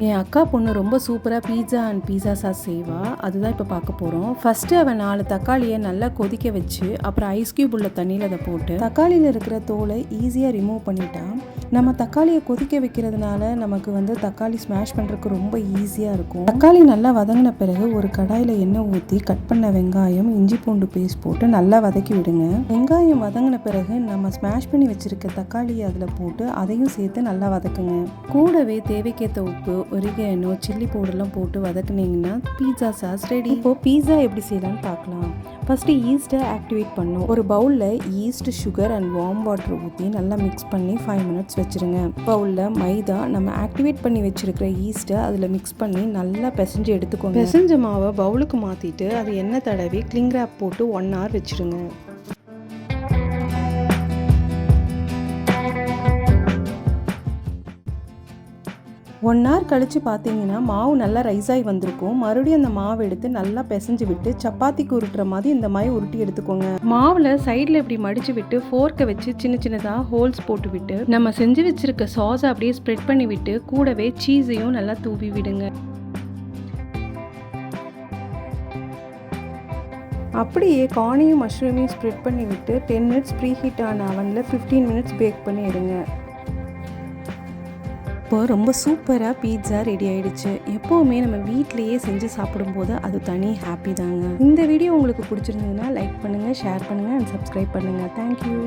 என் அக்கா பொண்ணு ரொம்ப சூப்பராக பீட்சா அண்ட் பீஸா சாஸ் செய்வா. அதுதான் இப்போ பார்க்க போகிறோம். ஃபஸ்ட்டு அவன் 4 தக்காளியை நல்லா கொதிக்க வச்சு அப்புறம் ஐஸ் கியூப் உள்ள தண்ணியில் அதை போட்டு தக்காளியில் இருக்கிற தோலை ஈஸியாக ரிமூவ் பண்ணிட்டா. நம்ம தக்காளியை கொதிக்க வைக்கிறதுனால நமக்கு தக்காளி ஸ்மாஷ் பண்ணுறதுக்கு ரொம்ப ஈஸியாக இருக்கும். தக்காளி நல்லா வதங்கின பிறகு ஒரு கடாயில் எண்ணெய் ஊற்றி கட் பண்ண வெங்காயம், இஞ்சி பூண்டு பேஸ்ட் போட்டு நல்லா வதக்கி விடுங்க. வெங்காயம் வதங்கின பிறகு நம்ம ஸ்மாஷ் பண்ணி வச்சுருக்க தக்காளியை அதில் போட்டு அதையும் சேர்த்து நல்லா வதக்குங்க. கூடவே தேவைக்கேற்ற உப்பு, ஒரிகேனோ, சில்லி பவுடர்லாம் போட்டு வதக்குனீங்கன்னா பீட்சா சாஸ் ரெடி. இப்போது பீட்சா எப்படி செய்யலான்னு பார்க்கலாம். ஃபஸ்ட்டு ஈஸ்ட்டை ஆக்டிவேட் பண்ணும். ஒரு பவுலில் yeast, sugar and warm water ஊற்றி நல்லா மிக்ஸ் பண்ணி 5 மினிட்ஸ் வச்சுருங்க. பவுலில் மைதா, நம்ம ஆக்டிவேட் பண்ணி வச்சுருக்கிற ஈஸ்ட்டை அதில் மிக்ஸ் பண்ணி நல்லா பிசைஞ்சு எடுத்துக்கோங்க. பிசைஞ்ச மாவை பவுலுக்கு மாற்றிட்டு அது எண்ணெய் தடவி கிளிங் ரேப் போட்டு 1 hour வச்சுருங்க. 1 hour கழித்து பார்த்தீங்கன்னா மாவு நல்லா ரைஸ் ஆகி வந்திருக்கும். மறுபடியும் அந்த மாவு எடுத்து நல்லா பிசைஞ்சு விட்டு சப்பாத்திக்கு உருட்டுற மாதிரி இந்த மாதிரி உருட்டி எடுத்துக்கோங்க. மாவில் சைடில் இப்படி மடித்து விட்டு ஃபோர்க்கை வச்சு சின்ன சின்னதாக ஹோல்ஸ் போட்டு விட்டு நம்ம செஞ்சு வச்சுருக்க சாஸை அப்படியே ஸ்ப்ரெட் பண்ணி விட்டு கூடவே சீஸையும் நல்லா தூவி விடுங்க. அப்படியே கார்னையும் மஷ்ரூமையும் ஸ்ப்ரெட் பண்ணி விட்டு 10 மினிட்ஸ் ப்ரீ ஹீட் ஆன அவனில் 15 மினிட்ஸ் பேக் பண்ணி எடுங்க. இப்போ ரொம்ப சூப்பராக பீட்சா ரெடி ஆகிடுச்சு. எப்போவுமே நம்ம வீட்டிலையே செஞ்சு சாப்பிடும்போது அது தனி ஹாப்பி தாங்க. இந்த வீடியோ உங்களுக்கு பிடிச்சிருந்ததுன்னா லைக் பண்ணுங்கள், ஷேர் பண்ணுங்கள் அண்ட் சப்ஸ்கிரைப் பண்ணுங்கள். தேங்க்யூ.